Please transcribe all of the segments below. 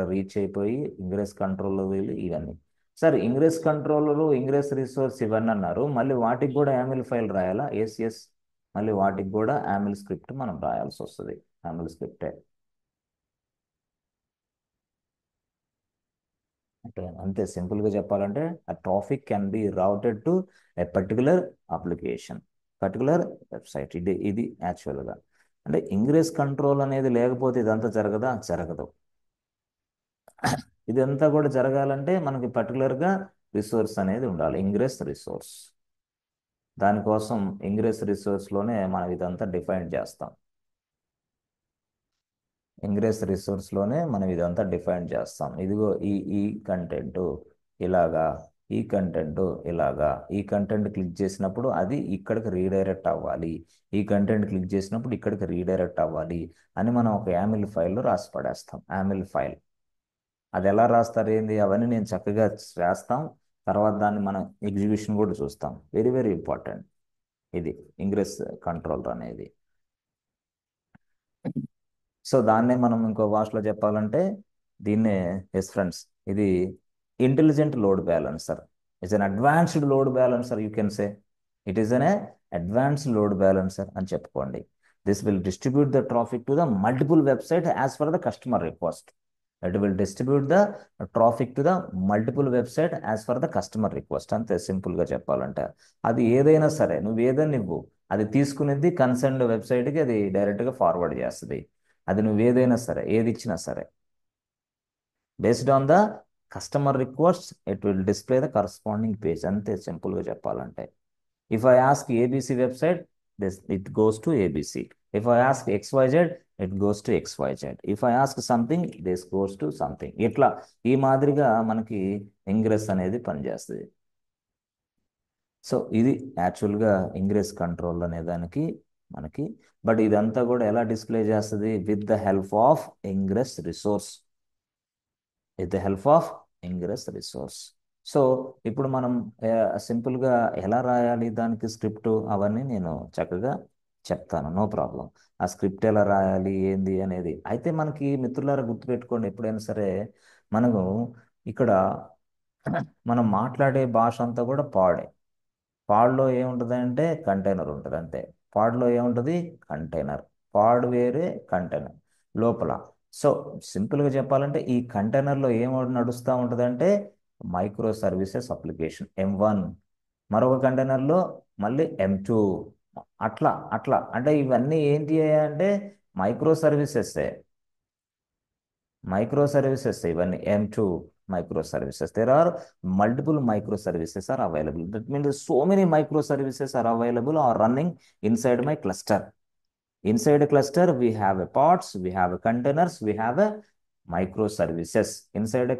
అక్కడ రీచ్ అయిపోయి ఇంగ్రెస్ కంట్రోల్లో వెళ్ళి ఇవన్నీ. Sir ingress controller, ingress resource ఇవన్నీ అన్నారు, మళ్ళీ వాటికి కూడా యామిల్ ఫైల్ రాయాలా? ఎస్ ఎస్, మళ్ళీ వాటికి కూడా యామిల్ స్క్రిప్ట్ మనం రాయాల్సి వస్తుంది. యామిల్ స్క్రిప్టే అంటే అంతే. సింపుల్గా చెప్పాలంటే ఆ traffic can be routed to a particular application, particular website. ఇది యాక్చువల్గా అంటే ఇంగ్రెస్ కంట్రోల్ అనేది లేకపోతే ఇదంతా జరగదా? జరగదు. ఇదంతా కూడా జరగాలంటే మనకి పర్టికులర్గా రిసోర్స్ అనేది ఉండాలి, ఇంగ్రెస్ రిసోర్స్. దానికోసం ఇంగ్రెస్ రిసోర్స్లోనే మనం ఇదంతా డిఫైన్ చేస్తాం. ఇంగ్రెస్ రిసోర్స్లోనే మనం ఇదంతా డిఫైన్ చేస్తాం. ఇదిగో ఈ కంటెంట్ ఇలాగా, ఈ కంటెంట్ ఇలాగా, ఈ కంటెంట్ క్లిక్ చేసినప్పుడు అది ఇక్కడికి రీడైరెక్ట్ అవ్వాలి, ఈ కంటెంట్ క్లిక్ చేసినప్పుడు ఇక్కడికి రీడైరెక్ట్ అవ్వాలి అని మనం ఒక యామిల్ ఫైల్లో రాసి పడేస్తాం. యామిల్ ఫైల్ అది ఎలా రాస్తారు ఏంది అవన్నీ నేను చక్కగా చేస్తాం. తర్వాత దాన్ని మనం ఎగ్జిక్యూషన్ కూడా చూస్తాం. వెరీ వెరీ ఇంపార్టెంట్ ఇది ఇంగ్రెస్ కంట్రోలర్ అనేది. సో దాన్నే మనం ఇంకో భాషలో చెప్పాలంటే దీన్నే, ఎస్ ఫ్రెండ్స్, ఇది intelligent load balancer. It's an advanced load balancer, you can say it is an advanced load balancer అని చెప్పుకోండి. This will distribute the traffic to the multiple website as per the customer request. It will distribute the traffic to the multiple website as per the customer request. అంతే సింపుల్గా చెప్పాలంటే. అది ఏదైనా సరే, నువ్వు ఏదైనా ఇవ్వు, అది తీసుకునేది కన్సర్న్డ్ వెబ్సైట్కి అది డైరెక్ట్గా ఫార్వర్డ్ చేస్తుంది. అది నువ్వు ఏదైనా సరే, ఏది ఇచ్చినా సరే, based on the customer request it will display the corresponding page. అంతే సింపుల్గా చెప్పాలంటే. If I ask ABC website, this it goes to ABC. If I ask XYZ, it goes to XYZ. If I ask something, this goes to something. ఇట్లా ఈ మాదిరిగా మనకి ingress అనేది పనిచేస్తుంది. So ఇది యాక్చువల్గా ఇంగ్రెస్ కంట్రోల్ అనే దానికి మనకి. బట్ ఇదంతా కూడా ఎలా డిస్ప్లే చేస్తుంది? With the help of ingress resource, with the help of ingress resource. So ఇప్పుడు మనం సింపుల్గా ఎలా రాయాలి దానికి స్క్రిప్ట్ అవన్నీ నేను చక్కగా చెప్తాను, నో ప్రాబ్లం. ఆ స్క్రిప్ట్ ఎలా రాయాలి ఏంది అనేది అయితే మనకి మిత్రులారా గుర్తుపెట్టుకోండి, ఎప్పుడైనా సరే మనము ఇక్కడ మనం మాట్లాడే భాష అంతా కూడా పాడే. పాడ్లో ఏముంటుంది అంటే కంటైనర్ ఉంటుంది అంతే. పాడ్లో ఏముంటుంది? కంటైనర్. పాడ్ వేరే, కంటైనర్ లోపల. సో సింపుల్గా చెప్పాలంటే ఈ కంటైనర్లో ఏం నడుస్తూ ఉంటుంది అంటే మైక్రో సర్వీసెస్ అప్లికేషన్ M1, మరొక కంటైనర్లో మళ్ళీ M2. అట్లా అట్లా అంటే ఇవన్నీ ఏంటి అంటే మైక్రో సర్వీసెస్, మైక్రో సర్వీసెస్ ఇవన్నీ M2 micro services. There are multiple micro services are available. That means so many micro services are available or running inside my cluster. Inside a cluster, we have a pods, we have a containers, we have a micro services. Inside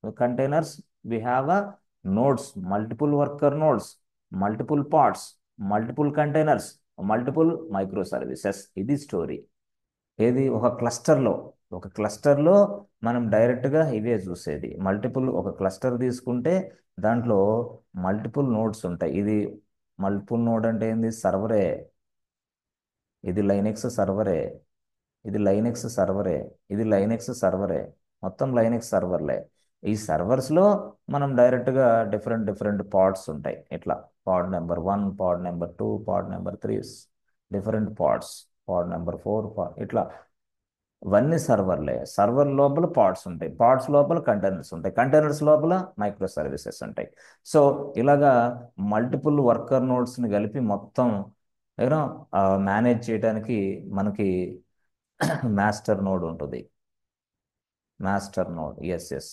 a containers, we have a nodes, multiple worker nodes, multiple pods, multiple containers, multiple micro services. ఇది story. ఏది ఒక క్లస్టర్లో మనం డైరెక్ట్గా ఇవే చూసేది. ఒక cluster తీసుకుంటే దాంట్లో మల్టిపుల్ నోడ్స్ ఉంటాయి. ఇది మల్టిపుల్ నోడ్ అంటే ఏంది? సర్వరే. ఇది లైనెక్స్ సర్వరే, ఇది లైనెక్స్ సర్వరే, ఇది లైనెక్స్ సర్వరే, మొత్తం లైనెక్స్ సర్వర్లే. ఈ సర్వర్స్లో మనం డైరెక్ట్గా డిఫరెంట్ డిఫరెంట్ పాడ్స్ ఉంటాయి. ఇట్లా పాడ్ నెంబర్ 1, పాడ్ నెంబర్ 2, పాడ్ నెంబర్ 3, డిఫరెంట్ పాడ్స్, పాడ్ నెంబర్ 4, ఇట్లా ఇవన్నీ సర్వర్లే. సర్వర్ లోపల పాడ్స్ ఉంటాయి, పాడ్స్ లోపల కంటైనర్స్ ఉంటాయి, కంటైనర్స్ లోపల మైక్రో సర్వీసెస్ ఉంటాయి. సో ఇలాగా మల్టిపుల్ వర్కర్ నోడ్స్ని కలిపి మొత్తం యూనో మేనేజ్ చేయడానికి మనకి మాస్టర్ నోడ్ ఉంటుంది. మాస్టర్ నోడ్, ఎస్ ఎస్,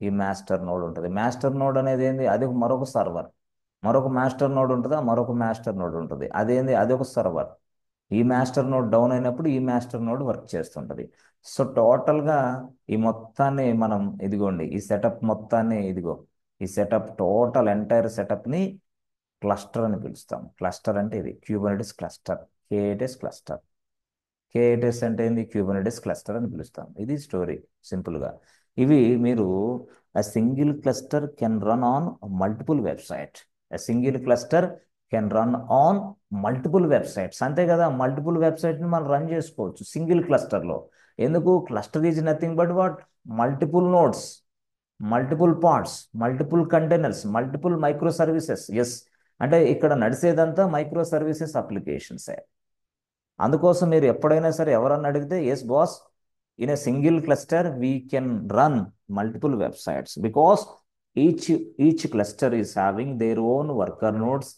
ఈ మాస్టర్ నోడ్ ఉంటుంది. మాస్టర్ నోడ్ అనేది ఏంది? అది మరొక సర్వర్. మరొక మాస్టర్ నోడ్ ఉంటుందా? మరొక మాస్టర్ నోడ్ ఉంటుంది. అదేంది? అది ఒక సర్వర్. ఈ మాస్టర్ నోడ్ డౌన్ అయినప్పుడు ఈ మాస్టర్ నోడ్ వర్క్ చేస్తుంటుంది. సో టోటల్గా ఈ మొత్తాన్ని మనం ఇదిగోండి, ఈ సెటప్ మొత్తాన్ని ఇదిగో, ఈ సెటప్ టోటల్ ఎంటైర్ సెటప్ని క్లస్టర్ అని పిలుస్తాం. క్లస్టర్ అంటే ఇది క్యూబర్నెటిస్ క్లస్టర్, కేఎటిఎస్ క్లస్టర్. కేఎటిఎస్ అంటే ఏంది? క్యూబర్నెటిస్ క్లస్టర్ అని పిలుస్తాం. ఇది స్టోరీ సింపుల్గా. ఇవి మీరు single cluster can run on multiple website. Single cluster can run on multiple websites. అంతే కదా, మల్టిపుల్ వెబ్సైట్ని మనం రన్ చేసుకోవచ్చు సింగిల్ క్లస్టర్లో. ఎందుకు? Cluster is nothing but what? Multiple nodes, multiple parts, multiple containers, multiple micro services. Yes, అంటే ఇక్కడ నడిచేదంతా micro services అప్లికేషన్సే. అందుకోసం మీరు ఎప్పుడైనా సరే ఎవరన్నా అడిగితే, yes boss, in a single cluster we can run multiple websites because each each cluster is having their own worker nodes,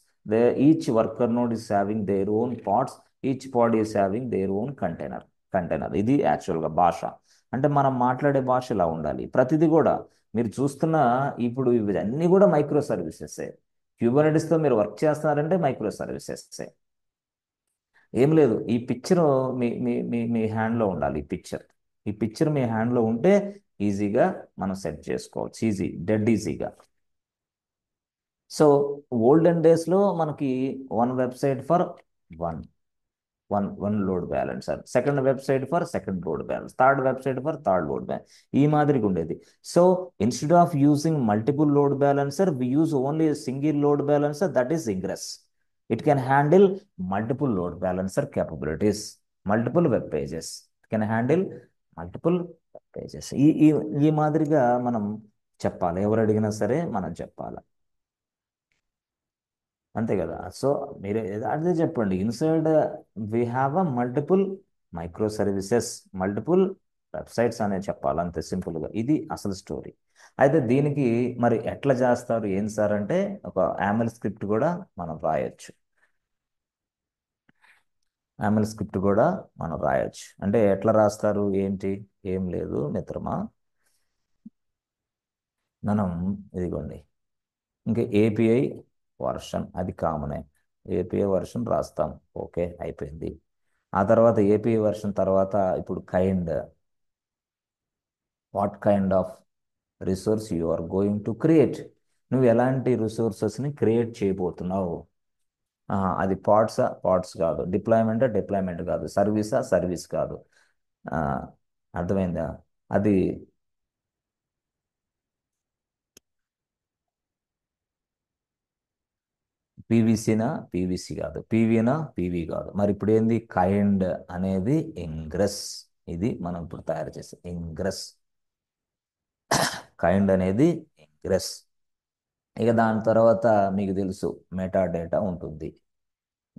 each worker node is having their own parts, each pod is having their own container. ఇది యాక్చువల్గా భాష. అంటే మనం మాట్లాడే భాష ఇలా ఉండాలి. ప్రతిదీ కూడా మీరు చూస్తున్న ఇప్పుడు ఇవన్నీ కూడా మైక్రో సర్వీసెసే. క్యూబర్నెటిస్తో మీరు వర్క్ చేస్తున్నారంటే మైక్రో సర్వీసెసే. ఏం లేదు, ఈ పిక్చర్ మీ మీ మీ మీ హ్యాండ్లో ఉండాలి. ఈ పిక్చర్ మీ హ్యాండ్లో ఉంటే ఈజీగా మనం సెట్ చేసుకోవచ్చు, డెడ్ ఈజీగా. సో ఓల్డెన్ డేస్లో మనకి one website for one one load balancer, second website for second load balance, third website for third load balance, ఈ మాదిరిగా ఉండేది. So instead of using multiple load balancer we use only single load balancer, that is ingress. It can handle multiple load balancer capabilities, multiple web pages, it can handle multiple web pages. ఈ ఈ ఈ మాదిరిగా మనం చెప్పాలి, ఎవరు అడిగినా సరే మనం చెప్పాలి, అంతే కదా. సో మీరు అదే చెప్పండి, inside we have a multiple micro services, multiple websites అనే చెప్పాలి, అంతే సింపుల్గా. ఇది అసలు స్టోరీ. అయితే దీనికి మరి ఎట్లా చేస్తారు ఏం సార్ అంటే, ఒక యామెల్ స్క్రిప్ట్ కూడా మనం రాయొచ్చు. యామెల్ స్క్రిప్ట్ కూడా మనం రాయొచ్చు. అంటే ఎట్లా రాస్తారు ఏంటి? ఏం లేదు మిత్రమా, మనం ఇదిగోండి, ఇంకా ఏపీఐ వర్షన్ అది కామనే. ఏపీఐ వర్షన్ రాస్తాం, ఓకే అయిపోయింది. ఆ తర్వాత ఏపీఐ వర్షన్ తర్వాత ఇప్పుడు what kind of resource you are going to create. నువ్వు ఎలాంటి రిసోర్సెస్ని క్రియేట్ చేయబోతున్నావు? అది పార్ట్స్ కాదు, డిప్లాయ్మెంట్ కాదు, సర్వీస్ కాదు. ఆ, అర్థమైందా? అది పీవీసీనా? పీవీసీ కాదు. పీవీనా? పీవీ కాదు. మరి ఇప్పుడు ఏంది? కైండ్ అనేది ఇంగ్రెస్. ఇది మనం ఇప్పుడు తయారు చేసే ఇంగ్రెస్. కైండ్ అనేది ఇంగ్రెస్. ఇక దాని తర్వాత మీకు తెలుసు మెటా డేటా ఉంటుంది.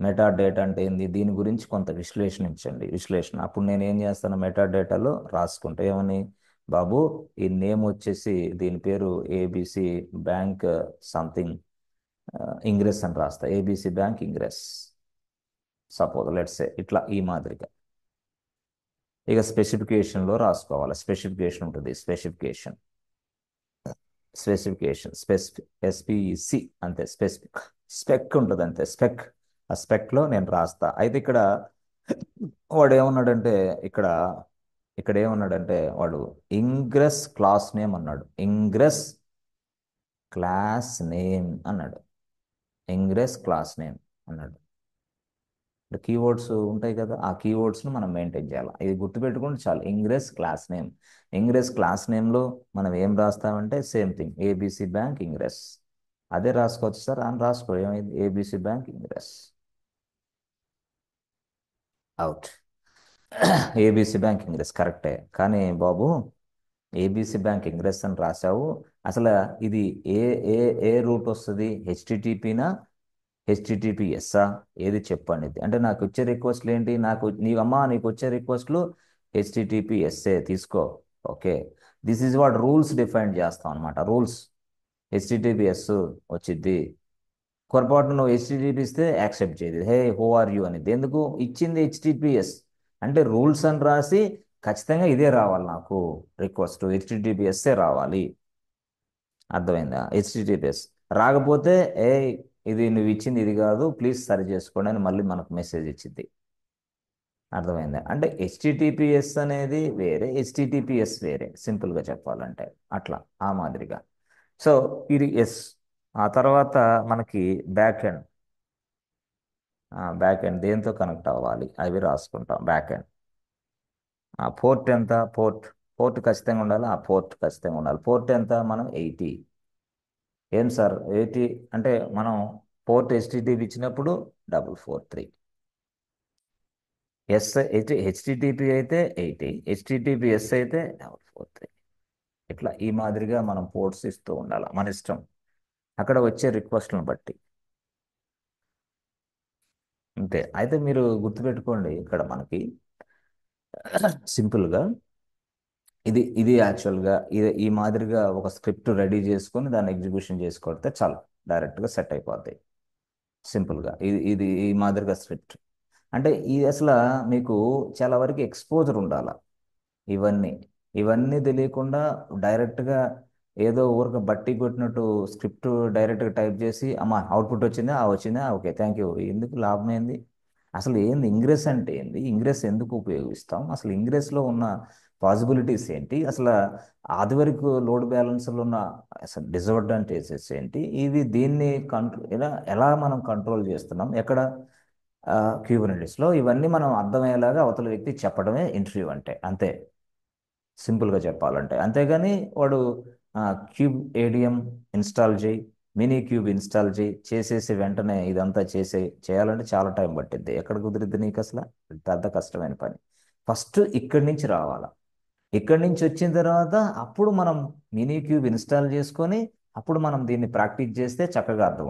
మెటా డేటా అంటే ఏంది? దీని గురించి కొంత విశ్లేషణ. అప్పుడు నేను ఏం చేస్తాను, మెటా డేటాలో రాసుకుంటా ఏమని, బాబు ఈ నేమ్ వచ్చేసి దీని పేరు ఏబిసి బ్యాంక్ సంథింగ్ ఇంగ్రెస్ అని రాస్తా, ABC bank ingress suppose let's say, ఇట్లా ఈ మాదిరిగా. ఇక స్పెసిఫికేషన్లో రాసుకోవాలి. స్పెసిఫికేషన్ ఉంటుంది, ఎస్పిసి అంతే, స్పెక్ ఉంటుంది అంతే, ఆ స్పెక్లో నేను రాస్తా. అయితే ఇక్కడ వాడు ఏమన్నాడంటే, ఇక్కడ ఇక్కడ ఏమన్నాడంటే వాడు, ఇంగ్రెస్ క్లాస్ నేమ్ అన్నాడు, ఇంగ్రెస్ క్లాస్ నేమ్ అన్నాడు, ఇంగ్రెస్ క్లాస్ నేమ్ అన్నాడు. కీవర్డ్స్ ఉంటాయి కదా, ఆ కీవర్డ్స్ను మనం మెయింటైన్ చేయాలి. ఇది గుర్తుపెట్టుకుంటే చాలు, ఇంగ్రెస్ క్లాస్ నేమ్లో మనం ఏం రాస్తామంటే same thing, ABC bank ingress. అదే రాసుకోవచ్చు సార్ అని రాసుకో, ఏమైంది? ABC bank ingress out. ABC bank ingress కరెక్టే, కానీ బాబు ఏబిసి బ్యాంక్ ఇంగ్రెస్ అని రాశావు, అసలు ఇది ఏ ఏ ఏ రూట్ వస్తుంది? హెచ్టిటిపినా హెచ్టిటిపిఎస్ఆ? ఏది చెప్పండి. అంటే నాకు వచ్చే రిక్వెస్ట్లు ఏంటి? నీకు వచ్చే రిక్వెస్ట్లు హెచ్టిటిపిఎస్ఏ తీసుకో. Okay, this is what rules define చేస్తాం అనమాట. రూల్స్ హెచ్టిటిపిఎస్ వచ్చింది, పొరపాటు నువ్వు హెచ్టిటిపి ఇస్తే యాక్సెప్ట్ చేయదు, హే హూ ఆర్ యూ అనేది. ఎందుకు ఇచ్చింది హెచ్టిటిపిఎస్ అంటే రూల్స్ అని రాసి ఖచ్చితంగా ఇదే రావాలి, నాకు రిక్వెస్ట్ హెచ్టిటిపిఎస్ఏ రావాలి. అర్థమైందా? హెచ్టిటిపిఎస్ రాకపోతే, ఏ ఇది నువ్వు ఇచ్చింది ఇది కాదు, ప్లీజ్ సరి చేసుకోండి అని మళ్ళీ మనకు మెసేజ్ ఇచ్చింది. అర్థమైందా? అంటే హెచ్టిటిపిఎస్ అనేది వేరే, హెచ్టిటిపిఎస్ వేరే, సింపుల్గా చెప్పాలంటే అట్లా ఆ మాదిరిగా. సో ఇది ఎస్. ఆ తర్వాత మనకి బ్యాక్ ఎండ్. బ్యాక్ ఎండ్ దేంతో కనెక్ట్ అవ్వాలి అవి రాసుకుంటాం. బ్యాక్ ఎండ్ పోర్ట్ ఎంత? పోర్ట్ ఖచ్చితంగా ఉండాలి. పోర్ట్ ఎంత? మనం 80. ఏం సార్ 80 అంటే మనం పోర్ట్ హెచ్టిటిపి ఇచ్చినప్పుడు 443. హెచ్టిటిపి అయితే 80, హెచ్టిటిపిఎస్ అయితే 43. ఇట్లా ఈ మాదిరిగా మనం పోర్ట్స్ ఇస్తూ ఉండాలి మన ఇష్టం, అక్కడ వచ్చే రిక్వెస్ట్లను బట్టి. అంతే. అయితే మీరు గుర్తుపెట్టుకోండి ఇక్కడ మనకి సింపుల్గా ఇది యాక్చువల్గా ఈ మాదిరిగా ఒక స్క్రిప్ట్ రెడీ చేసుకొని దాన్ని ఎగ్జిక్యూషన్ చేసుకొడితే చాలు, డైరెక్ట్గా సెట్ అయిపోతాయి సింపుల్గా. ఇది ఈ మాదిరిగా స్క్రిప్ట్ అంటే ఇది అసలు మీకు చాలా వరకు ఎక్స్పోజర్ ఉండాలి. ఇవన్నీ ఇవన్నీ తెలియకుండా డైరెక్ట్గా ఏదో ఊరికి బట్టి కొట్టినట్టు స్క్రిప్ట్ డైరెక్ట్గా టైప్ చేసి అమ్మా అవుట్పుట్ వచ్చిందా, వచ్చిందా, ఓకే థ్యాంక్ యూ, ఎందుకు లాభం ఏంది? అసలు ఏంది ఇంగ్రెస్ అంటే ఏంది, ఇంగ్రెస్ ఎందుకు ఉపయోగిస్తాం, అసలు ఇంగ్రెస్లో ఉన్న పాసిబిలిటీస్ ఏంటి, అసలు అది వరకు లోడ్ బ్యాలెన్స్లో ఉన్న అసలు డిసడ్వాంటేజెస్ ఏంటి, ఇది దీన్ని కంట్రోల్ ఎలా మనం కంట్రోల్ చేస్తున్నాం ఎక్కడ క్యూబర్నెటిస్లో, ఇవన్నీ మనం అర్థమయ్యేలాగా అవతల వ్యక్తి చెప్పడమే ఇంటర్వ్యూ అంటే. అంతే, సింపుల్గా చెప్పాలంటే. అంతేగాని వాడు క్యూబ్ ఏడిఎం ఇన్స్టాల్ చేయి, మినీ క్యూబ్ ఇన్స్టాల్ చేయి, చేసేసి వెంటనే ఇదంతా చేయాలంటే చాలా టైం పట్టిద్ది. ఎక్కడ కుదిరిద్ది నీకు అసలు? పెద్ద కష్టమైన పని. ఫస్ట్ ఇక్కడి నుంచి రావాలా. ఇక్కడి నుంచి వచ్చిన తర్వాత అప్పుడు మనం మినీ క్యూబ్ ఇన్స్టాల్ చేసుకొని అప్పుడు మనం దీన్ని ప్రాక్టీస్ చేస్తే చక్కగా అర్థం